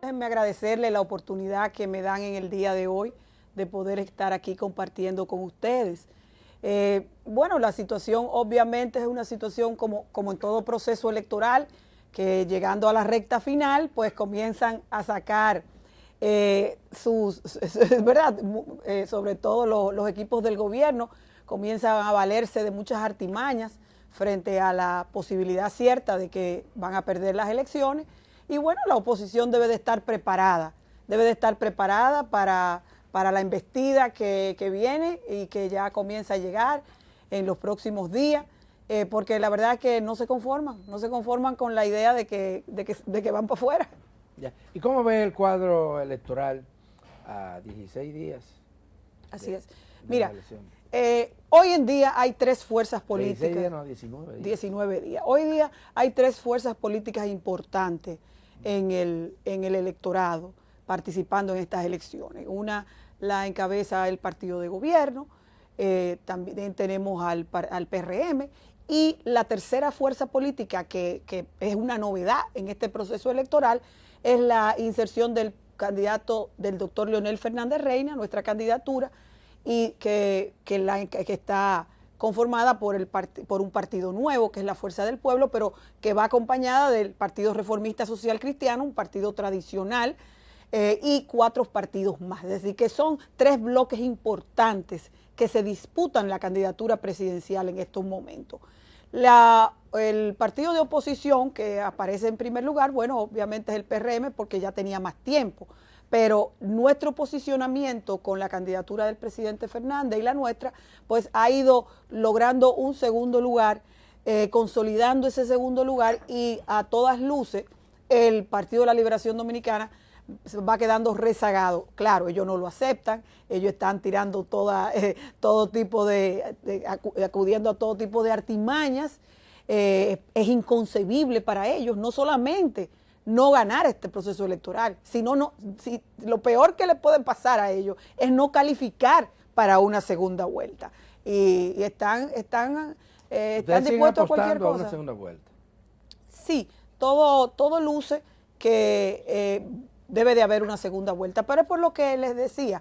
déjenme agradecerle la oportunidad que me dan en el día de hoy de poder estar aquí compartiendo con ustedes. Bueno, la situación obviamente es una situación como en todo proceso electoral, que llegando a la recta final, pues comienzan a sacar ¿verdad? Sobre todo los equipos del gobierno comienzan a valerse de muchas artimañas frente a la posibilidad cierta de que van a perder las elecciones. Y bueno, la oposición debe de estar preparada para la embestida que viene y que ya comienza a llegar en los próximos días, porque la verdad es que no se conforman con la idea de que van para afuera. Ya. ¿Y cómo ve el cuadro electoral a 16 días? Así es. Mira, hoy en día hay tres fuerzas políticas. 16 días, no, 19 días. 19 días. Hoy día hay tres fuerzas políticas importantes en el electorado participando en estas elecciones. Una la encabeza el partido de gobierno, también tenemos al PRM, y la tercera fuerza política que es una novedad en este proceso electoral es la inserción del candidato del doctor Leonel Fernández Reina, nuestra candidatura, y que está conformada por un partido nuevo, que es la Fuerza del Pueblo, pero que va acompañada del Partido Reformista Social Cristiano, un partido tradicional, y 4 partidos más. Es decir, que son 3 bloques importantes que se disputan la candidatura presidencial en estos momentos. El partido de oposición que aparece en primer lugar, bueno, obviamente es el PRM porque ya tenía más tiempo, pero nuestro posicionamiento con la candidatura del presidente Fernández y la nuestra, pues ha ido logrando un segundo lugar, consolidando ese segundo lugar, y a todas luces el Partido de la Liberación Dominicana va quedando rezagado. Claro, ellos no lo aceptan, ellos están tirando todo tipo acudiendo a todo tipo de artimañas. Es inconcebible para ellos no solamente no ganar este proceso electoral, sino lo peor que le puede pasar a ellos es no calificar para una segunda vuelta. Y están dispuestos a cualquier cosa. A una segunda vuelta. Sí, todo luce que debe de haber una segunda vuelta, pero es por lo que les decía,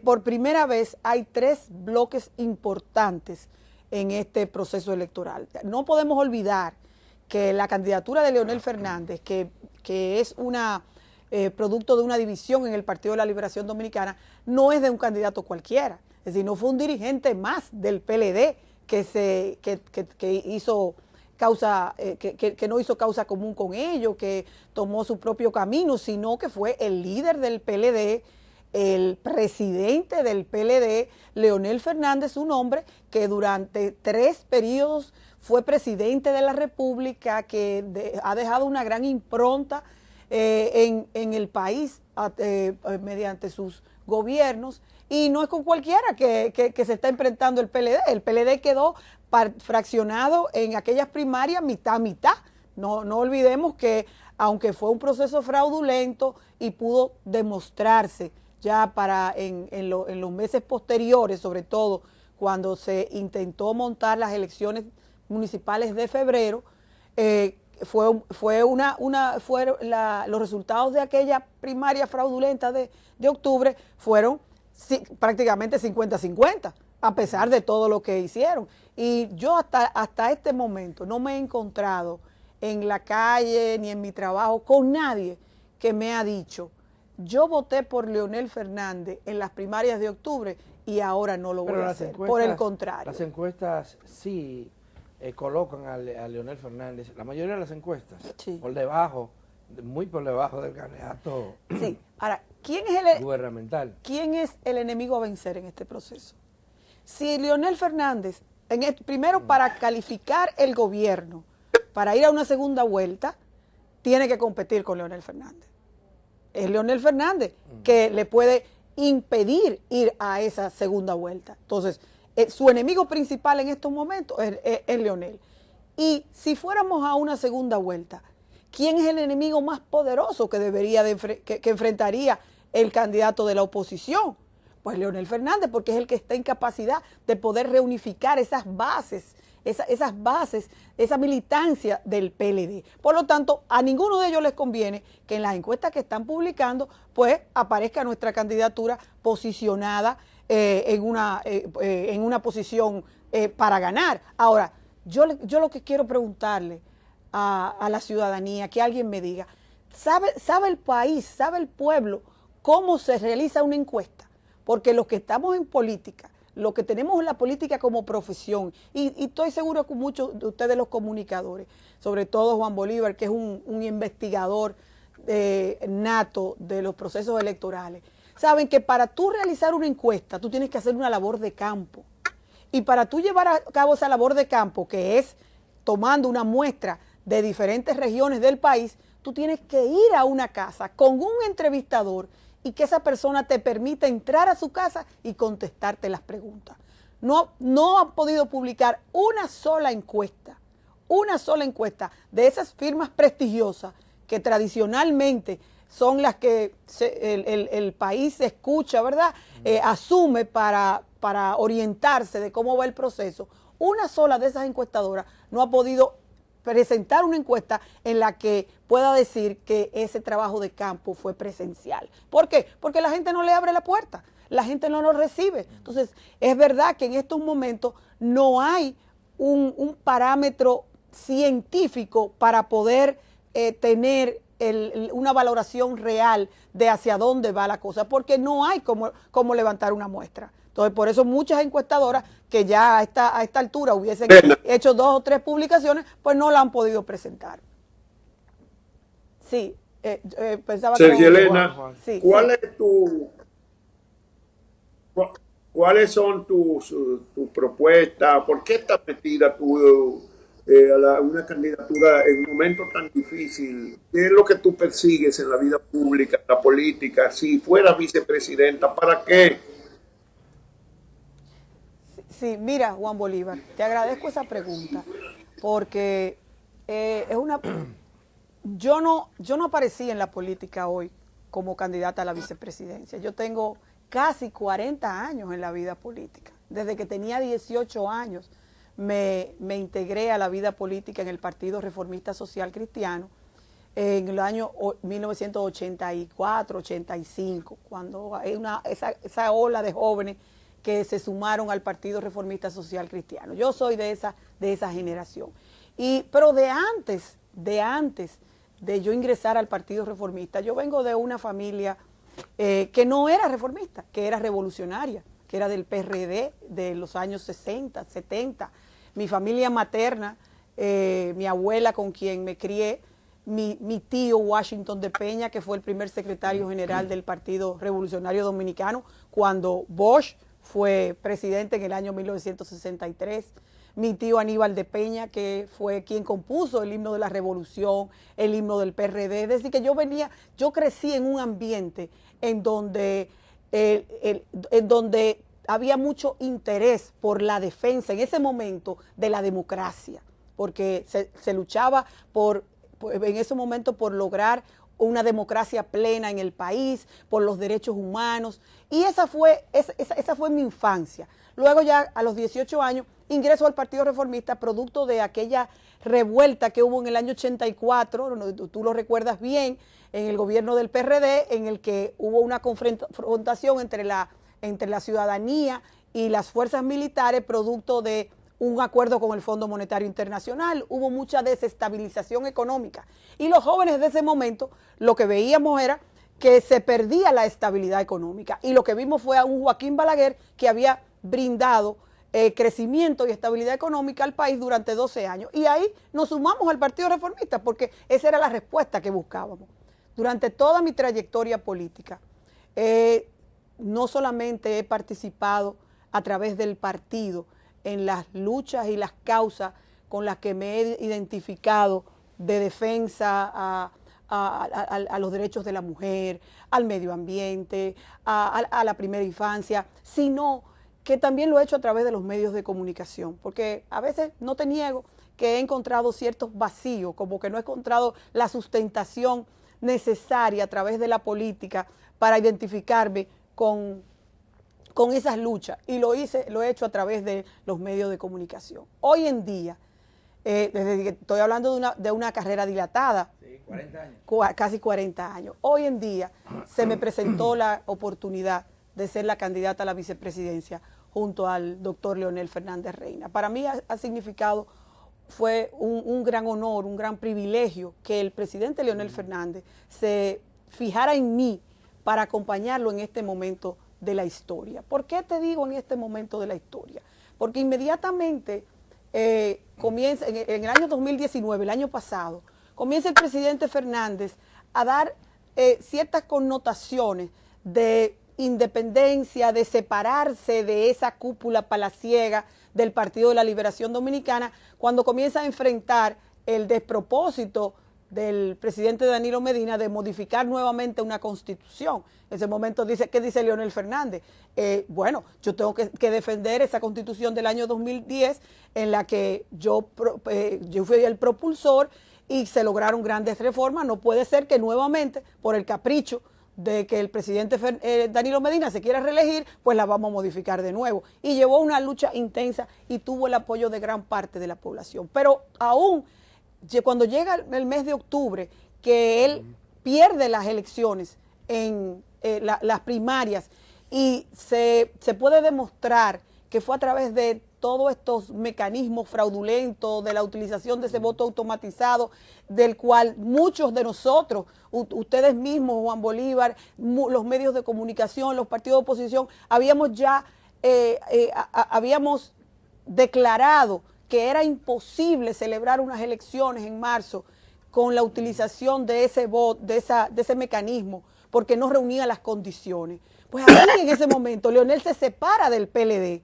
por primera vez hay 3 bloques importantes en este proceso electoral. No podemos olvidar que la candidatura de Leonel Fernández, que es producto de una división en el Partido de la Liberación Dominicana, no es de un candidato cualquiera, es decir, no fue un dirigente más del PLD que hizo causa, que no hizo causa común con ellos, que tomó su propio camino, sino que fue el líder del PLD, el presidente del PLD, Leonel Fernández, un hombre que durante 3 periodos fue presidente de la República, que ha dejado una gran impronta en el país mediante sus gobiernos, y no es con cualquiera que se está enfrentando el PLD. El PLD quedó fraccionado en aquellas primarias mitad a mitad. No olvidemos que aunque fue un proceso fraudulento y pudo demostrarse ya en los meses posteriores, sobre todo cuando se intentó montar las elecciones municipales de febrero, los resultados de aquella primaria fraudulenta de octubre fueron prácticamente 50-50, a pesar de todo lo que hicieron. Y yo hasta este momento no me he encontrado en la calle ni en mi trabajo con nadie que me ha dicho: yo voté por Leonel Fernández en las primarias de octubre y ahora no lo voy a hacer. Por el contrario. Las encuestas sí colocan a Leonel Fernández, la mayoría de las encuestas, sí, muy por debajo del candidato. Sí. Ahora, ¿quién es gubernamental? ¿Quién es el enemigo a vencer en este proceso? Si Leonel Fernández, primero para calificar el gobierno, para ir a una segunda vuelta, tiene que competir con Leonel Fernández. Es Leonel Fernández que le puede impedir ir a esa segunda vuelta. Entonces, su enemigo principal en estos momentos es Leonel. Y si fuéramos a una segunda vuelta, ¿quién es el enemigo más poderoso que enfrentaría el candidato de la oposición? Pues Leonel Fernández, porque es el que está en capacidad de poder reunificar esas bases esas bases, esa militancia del PLD. Por lo tanto, a ninguno de ellos les conviene que en las encuestas que están publicando, pues aparezca nuestra candidatura posicionada en una posición para ganar. Ahora, yo lo que quiero preguntarle a la ciudadanía, que alguien me diga, ¿sabe el país, sabe el pueblo cómo se realiza una encuesta? Porque los que estamos en política, los que tenemos la política como profesión, y estoy seguro que muchos de ustedes los comunicadores, sobre todo Juan Bolívar, que es un investigador nato de los procesos electorales, saben que para tú realizar una encuesta, tú tienes que hacer una labor de campo. Y para tú llevar a cabo esa labor de campo, que es tomando una muestra de diferentes regiones del país, tú tienes que ir a una casa con un entrevistador y que esa persona te permita entrar a su casa y contestarte las preguntas. No han podido publicar una sola encuesta de esas firmas prestigiosas que tradicionalmente son las que el país escucha, ¿verdad? Asume para orientarse de cómo va el proceso. Una sola de esas encuestadoras no ha podido presentar una encuesta en la que pueda decir que ese trabajo de campo fue presencial. ¿Por qué? Porque la gente no le abre la puerta, la gente no lo recibe. Entonces, es verdad que en estos momentos no hay un parámetro científico para poder tener una valoración real de hacia dónde va la cosa, porque no hay cómo levantar una muestra. Entonces, por eso muchas encuestadoras que ya a esta altura hubiesen hecho 2 o 3 publicaciones, pues no la han podido presentar. Sí, pensaba que... Sergio Elena, sí, ¿cuáles son tus propuestas? ¿Por qué estás metida tú a una candidatura en un momento tan difícil? ¿Qué es lo que tú persigues en la vida pública, en la política? Si fueras vicepresidenta, ¿para qué? Sí, mira, Juan Bolívar, te agradezco esa pregunta, porque es una... Yo no aparecí en la política hoy como candidata a la vicepresidencia. Yo tengo casi 40 años en la vida política. Desde que tenía 18 años me integré a la vida política en el Partido Reformista Social Cristiano en el año 1984, 85, cuando hay esa ola de jóvenes que se sumaron al Partido Reformista Social Cristiano. Yo soy de esa generación. Pero de antes de yo ingresar al Partido Reformista, yo vengo de una familia que no era reformista, que era revolucionaria, que era del PRD de los años 60, 70. Mi familia materna, mi abuela con quien me crié, mi tío Washington de Peña, que fue el primer secretario general del Partido Revolucionario Dominicano, cuando Bosch fue presidente en el año 1963, mi tío Aníbal de Peña, que fue quien compuso el himno de la revolución, el himno del PRD. Es decir, que yo crecí en un ambiente en donde había mucho interés por la defensa en ese momento de la democracia, porque se luchaba en ese momento por lograr una democracia plena en el país, por los derechos humanos, y esa fue mi infancia. Luego ya a los 18 años ingreso al Partido Reformista, producto de aquella revuelta que hubo en el año 84, tú lo recuerdas bien, en el gobierno del PRD, en el que hubo una confrontación entre la ciudadanía y las fuerzas militares, producto de un acuerdo con el Fondo Monetario Internacional. Hubo mucha desestabilización económica. Y los jóvenes de ese momento lo que veíamos era que se perdía la estabilidad económica. Y lo que vimos fue a un Joaquín Balaguer que había brindado crecimiento y estabilidad económica al país durante 12 años. Y ahí nos sumamos al Partido Reformista porque esa era la respuesta que buscábamos. Durante toda mi trayectoria política, no solamente he participado a través del partido en las luchas y las causas con las que me he identificado de defensa a los derechos de la mujer, al medio ambiente, a la primera infancia, sino que también lo he hecho a través de los medios de comunicación, porque a veces no te niego que he encontrado ciertos vacíos, como que no he encontrado la sustentación necesaria a través de la política para identificarme con con esas luchas, y lo he hecho a través de los medios de comunicación. Hoy en día, desde que estoy hablando de una carrera dilatada, sí, 40 años. Casi 40 años, hoy en día se me presentó la oportunidad de ser la candidata a la vicepresidencia junto al doctor Leonel Fernández Reina. Para mí fue un gran honor, un gran privilegio que el presidente Leonel Fernández se fijara en mí para acompañarlo en este momento de la historia. ¿Por qué te digo en este momento de la historia? Porque inmediatamente comienza, en el año 2019, el año pasado, comienza el presidente Fernández a dar ciertas connotaciones de independencia, de separarse de esa cúpula palaciega del Partido de la Liberación Dominicana, cuando comienza a enfrentar el despropósito del presidente Danilo Medina de modificar nuevamente una constitución. En ese momento ¿qué dice Leonel Fernández? Bueno, yo tengo que defender esa constitución del año 2010 en la que yo fui el propulsor y se lograron grandes reformas. No puede ser que nuevamente, por el capricho de que el presidente Danilo Medina se quiera reelegir, pues la vamos a modificar de nuevo. Y llevó una lucha intensa y tuvo el apoyo de gran parte de la población. Pero aún cuando llega el mes de octubre, que él pierde las elecciones en las primarias y se puede demostrar que fue a través de todos estos mecanismos fraudulentos, de la utilización de ese voto automatizado, del cual muchos de nosotros, ustedes mismos, Juan Bolívar, los medios de comunicación, los partidos de oposición, habíamos declarado que era imposible celebrar unas elecciones en marzo con la utilización de ese voto, de ese mecanismo, porque no reunía las condiciones. Pues ahí en ese momento Leonel se separa del PLD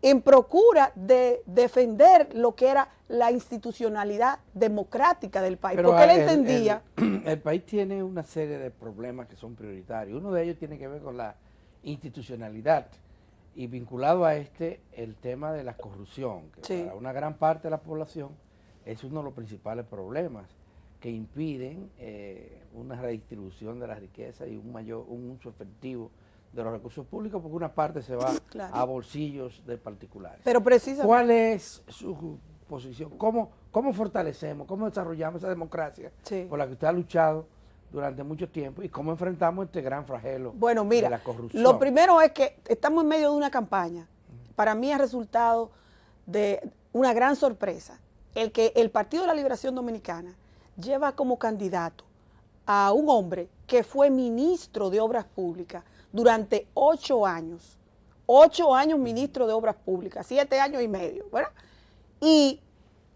en procura de defender lo que era la institucionalidad democrática del país, pero porque él entendía... El país tiene una serie de problemas que son prioritarios. Uno de ellos tiene que ver con la institucionalidad y vinculado a el tema de la corrupción, que sí, para una gran parte de la población es uno de los principales problemas que impiden una redistribución de la riqueza y un uso efectivo de los recursos públicos, porque una parte se va claro a bolsillos de particulares. Pero precisamente, ¿cuál es su posición? ¿Cómo fortalecemos, cómo desarrollamos esa democracia sí por la que usted ha luchado durante mucho tiempo y cómo enfrentamos este gran flagelo de la corrupción? Lo primero es que estamos en medio de una campaña. Para mí ha resultado de una gran sorpresa el que el Partido de la Liberación Dominicana lleva como candidato a un hombre que fue ministro de Obras Públicas durante 8 años. 8 años ministro de Obras Públicas, 7 años y medio, ¿verdad? Y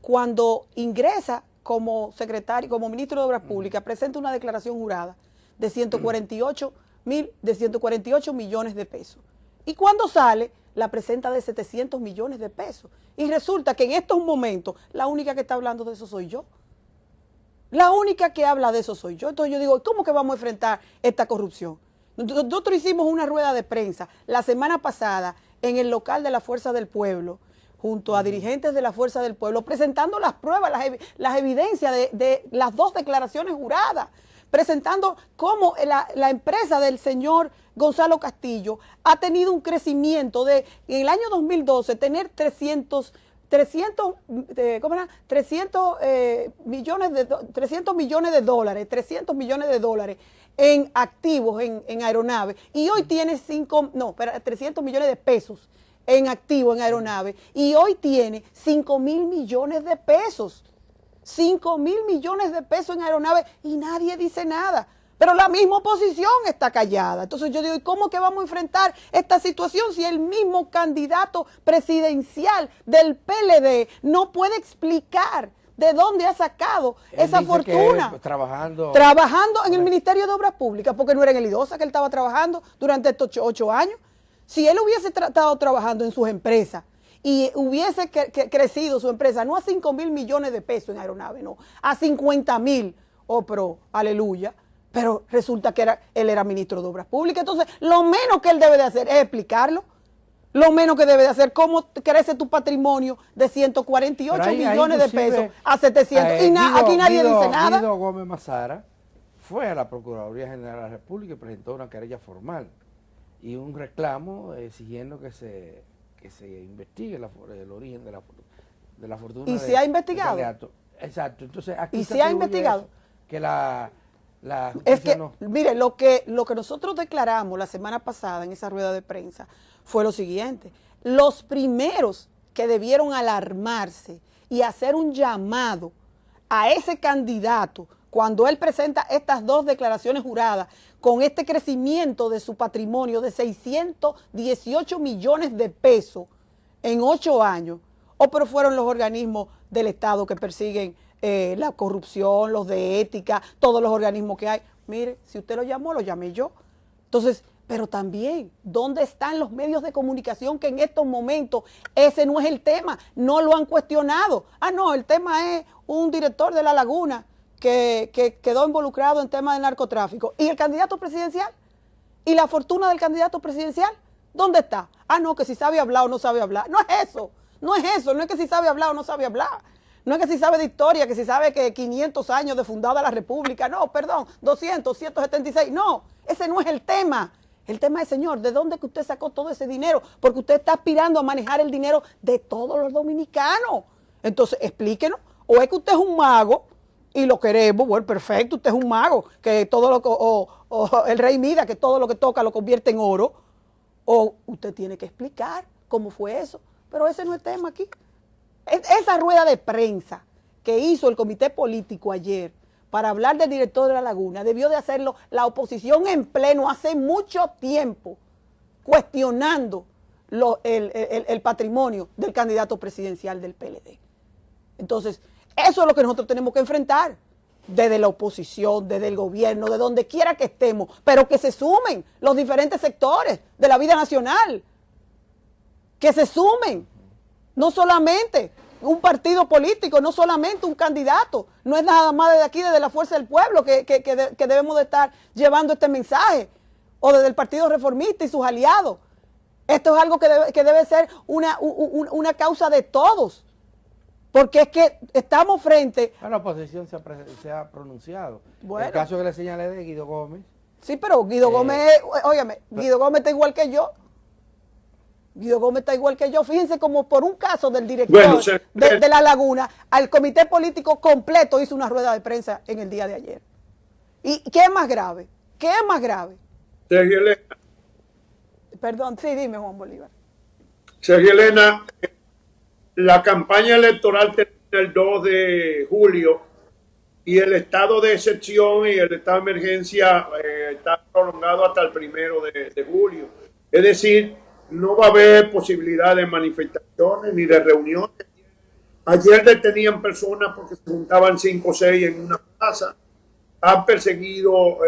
cuando ingresa como secretario, como ministro de Obras Públicas, presenta una declaración jurada de 148 millones de pesos. Y cuando sale, la presenta de 700 millones de pesos. Y resulta que en estos momentos, la única que está hablando de eso soy yo. La única que habla de eso soy yo. Entonces yo digo, ¿cómo que vamos a enfrentar esta corrupción? Nosotros hicimos una rueda de prensa la semana pasada en el local de la Fuerza del Pueblo, junto a dirigentes de la Fuerza del Pueblo, presentando las pruebas, las evidencias de las 2 declaraciones juradas, presentando cómo la empresa del señor Gonzalo Castillo ha tenido un crecimiento de, en el año 2012, tener 300 millones de dólares en activos, en aeronaves, y hoy tiene 300 millones de pesos en activos en aeronaves, y hoy tiene 5,000 millones de pesos. 5,000 millones de pesos en aeronaves y nadie dice nada. Pero la misma oposición está callada. Entonces yo digo, ¿y cómo que vamos a enfrentar esta situación si el mismo candidato presidencial del PLD no puede explicar de dónde ha sacado esa fortuna? Trabajando en el Ministerio de Obras Públicas, porque no era en el IDOSA que él estaba trabajando durante estos 8 años. Si él hubiese estado trabajando en sus empresas y hubiese crecido su empresa, no a 5,000 millones de pesos en aeronaves, no, a 50,000, pero aleluya. Pero resulta que él era ministro de Obras Públicas. Entonces, lo menos que él debe de hacer es explicarlo. Lo menos que debe de hacer, cómo crece tu patrimonio de 148 millones de pesos a 700. Aquí nadie dice nada. Guido Gómez Mazara fue a la Procuraduría General de la República y presentó una querella formal. y un reclamo exigiendo que se investigue el origen de la fortuna. ¿Y se ha investigado? Exacto. Entonces, aquí ¿Y se ha investigado? Eso, que la es que, no. mire, lo que nosotros declaramos la semana pasada en esa rueda de prensa fue lo siguiente. Los primeros que debieron alarmarse y hacer un llamado a ese candidato cuando él presenta estas dos declaraciones juradas con este crecimiento de su patrimonio de 618 millones de pesos en 8 años, pero fueron los organismos del Estado que persiguen la corrupción, los de ética, todos los organismos que hay. Mire, si usted lo llamó, lo llamé yo. Entonces, pero también, ¿dónde están los medios de comunicación que en estos momentos ese no es el tema? No lo han cuestionado. No, el tema es un director de La Laguna que quedó involucrado en temas de narcotráfico. ¿Y el candidato presidencial? ¿Y la fortuna del candidato presidencial? ¿Dónde está? No, que si sabe hablar o no sabe hablar. No es eso, no es que si sabe hablar o no sabe hablar. No es que si sabe de historia, que si sabe que 500 años de fundada la República. No, perdón, 200, 176. No, ese no es el tema. El tema es, señor, ¿de dónde que usted sacó todo ese dinero? Porque usted está aspirando a manejar el dinero de todos los dominicanos. Entonces, explíquenos. O es que usted es un mago y lo queremos, bueno, perfecto, usted es un mago, que todo lo o el rey Mida, que todo lo que toca lo convierte en oro. O usted tiene que explicar cómo fue eso. Pero ese no es el tema aquí. Esa rueda de prensa que hizo el comité político ayer para hablar del director de La Laguna, debió de hacerlo la oposición en pleno hace mucho tiempo, cuestionando el patrimonio del candidato presidencial del PLD. Entonces, eso es lo que nosotros tenemos que enfrentar, desde la oposición, desde el gobierno, de donde quiera que estemos, pero que se sumen los diferentes sectores de la vida nacional, que se sumen. No solamente un partido político, no solamente un candidato, no es nada más desde aquí, desde la Fuerza del Pueblo, que debemos de estar llevando este mensaje, o desde el Partido Reformista y sus aliados. Esto es algo que debe ser una causa de todos, porque es que estamos frente... La oposición se ha pronunciado. Bueno, el caso que le señalé de Guido Gómez. Sí, pero Guido Gómez, óigame, Guido Gómez está igual que yo. Guido Gómez está igual que yo. Fíjense como por un caso del director de La Laguna, al comité político completo hizo una rueda de prensa en el día de ayer. ¿Y qué es más grave? ¿Qué es más grave? Sergio Elena. Perdón, sí, dime, Juan Bolívar. Sergio Elena, la campaña electoral termina el 2 de julio y el estado de excepción y el estado de emergencia está prolongado hasta el 1 de julio. Es decir, no va a haber posibilidad de manifestaciones ni de reuniones. Ayer detenían personas porque se juntaban 5 o 6 en una plaza. Han perseguido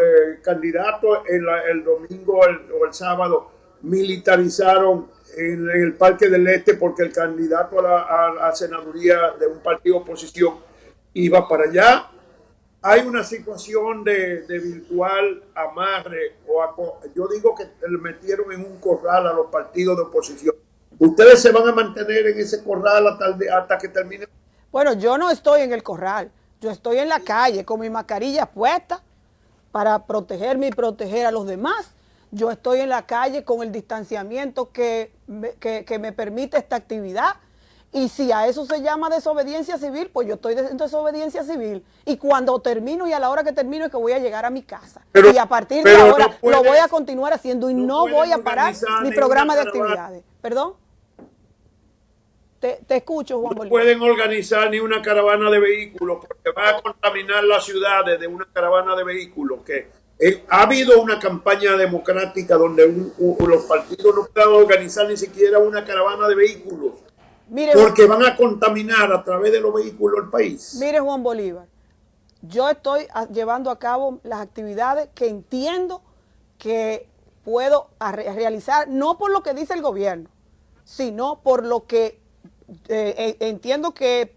candidatos. El domingo o el sábado militarizaron en el Parque del Este porque el candidato a la senaduría de un partido de oposición iba para allá. Hay una situación de virtual amarre, yo digo que le metieron en un corral a los partidos de oposición. ¿Ustedes se van a mantener en ese corral hasta que termine? Bueno, yo no estoy en el corral, yo estoy en la calle con mi mascarilla puesta para protegerme y proteger a los demás. Yo estoy en la calle con el distanciamiento que me permite esta actividad. Y si a eso se llama desobediencia civil, pues yo estoy en desobediencia civil. Y cuando termino y a la hora que termino es que voy a llegar a mi casa. Y a partir de ahora lo voy a continuar haciendo y no voy a parar mi programa de actividades. ¿Perdón? Te escucho, Juan Bolívar. No pueden organizar ni una caravana de vehículos porque va a contaminar las ciudades de una caravana de vehículos. Ha habido una campaña democrática donde los partidos no puedan organizar ni siquiera una caravana de vehículos. Mire, porque van a contaminar a través de los vehículos el país. Mire, Juan Bolívar, yo estoy llevando a cabo las actividades que entiendo que puedo realizar, no por lo que dice el gobierno, sino por lo que entiendo que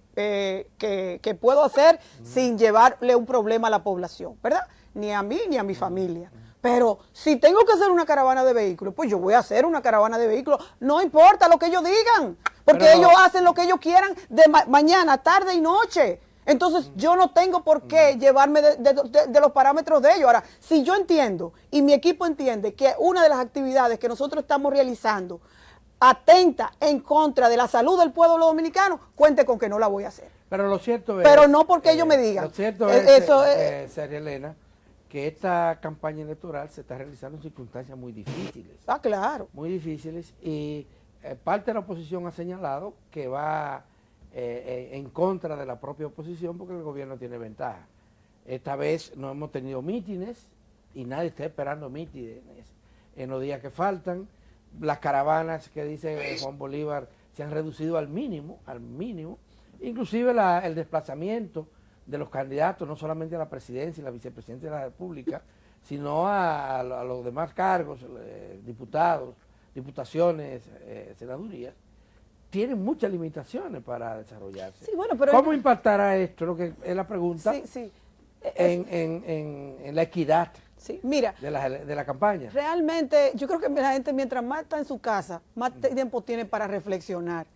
puedo hacer sin llevarle un problema a la población, ¿verdad? Ni a mí ni a mi familia. Pero si tengo que hacer una caravana de vehículos, pues yo voy a hacer una caravana de vehículos. No importa lo que ellos digan, porque ellos hacen lo que ellos quieran de mañana, tarde y noche. Entonces yo no tengo por qué llevarme de los parámetros de ellos. Ahora, si yo entiendo y mi equipo entiende que una de las actividades que nosotros estamos realizando atenta en contra de la salud del pueblo dominicano, cuente con que no la voy a hacer. Pero lo cierto es... Pero no porque ellos me digan. Lo cierto es, Sara Elena, que esta campaña electoral se está realizando en circunstancias muy difíciles. Ah, claro. Muy difíciles, y parte de la oposición ha señalado que va en contra de la propia oposición porque el gobierno tiene ventaja. Esta vez no hemos tenido mítines y nadie está esperando mítines en los días que faltan. Las caravanas que dice Juan Bolívar se han reducido al mínimo, inclusive el desplazamiento de los candidatos, no solamente a la presidencia y la vicepresidencia de la República, sino a los demás cargos, diputados, diputaciones, senadurías, tienen muchas limitaciones para desarrollarse. Sí, bueno, pero ¿Cómo impactará esto? Lo que es la pregunta. Sí. En la equidad. Sí, mira, de la campaña. Realmente, yo creo que la gente mientras más está en su casa, más tiempo tiene para reflexionar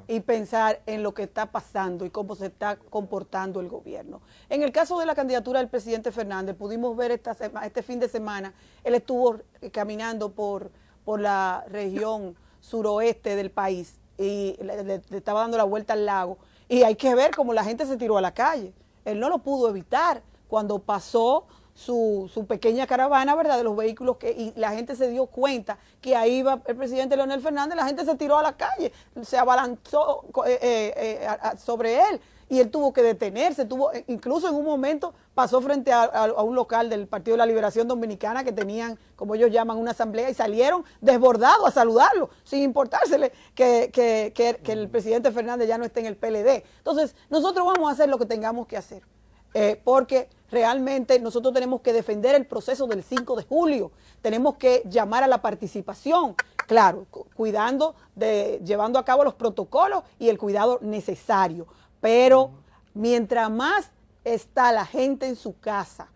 y pensar en lo que está pasando y cómo se está comportando el gobierno. En el caso de la candidatura del presidente Fernández, pudimos ver este fin de semana, él estuvo caminando por la región suroeste del país y le estaba dando la vuelta al lago, y hay que ver cómo la gente se tiró a la calle. Él no lo pudo evitar cuando pasó su pequeña caravana, ¿verdad?, de los vehículos, y la gente se dio cuenta que ahí iba el presidente Leonel Fernández. La gente se tiró a la calle, se abalanzó sobre él, y él tuvo que detenerse, incluso en un momento pasó frente a un local del Partido de la Liberación Dominicana que tenían, como ellos llaman, una asamblea, y salieron desbordados a saludarlo, sin importársele que el presidente Fernández ya no esté en el PLD. Entonces, nosotros vamos a hacer lo que tengamos que hacer. Porque realmente nosotros tenemos que defender el proceso del 5 de julio, tenemos que llamar a la participación, claro, llevando a cabo los protocolos y el cuidado necesario, pero mientras más está la gente en su casa,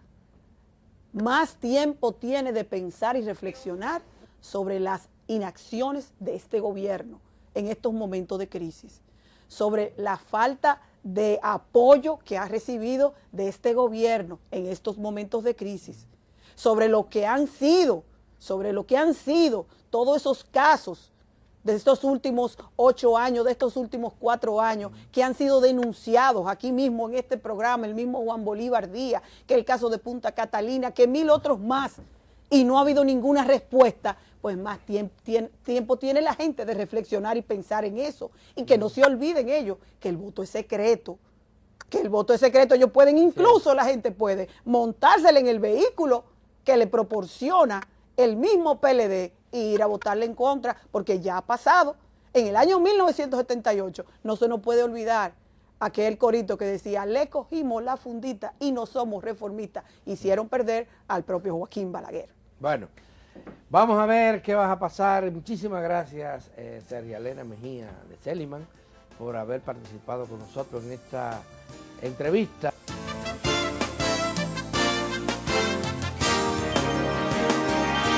más tiempo tiene de pensar y reflexionar sobre las inacciones de este gobierno en estos momentos de crisis, sobre la falta de apoyo que ha recibido de este gobierno en estos momentos de crisis, sobre lo que han sido todos esos casos de estos últimos 8 años, de estos últimos 4 años, que han sido denunciados aquí mismo en este programa, el mismo Juan Bolívar Díaz, que el caso de Punta Catalina, que 1000 otros más, y no ha habido ninguna respuesta. Pues más tiempo tiene la gente de reflexionar y pensar en eso, y que no se olviden ellos que el voto es secreto, ellos pueden, incluso la gente puede montársele en el vehículo que le proporciona el mismo PLD e ir a votarle en contra, porque ya ha pasado. En el año 1978 no se nos puede olvidar aquel corito que decía: le cogimos la fundita y no somos reformistas. Hicieron perder al propio Joaquín Balaguer. Bueno, vamos a ver qué va a pasar. Muchísimas gracias, Sara Elena Mejía de Celiman, por haber participado con nosotros en esta entrevista.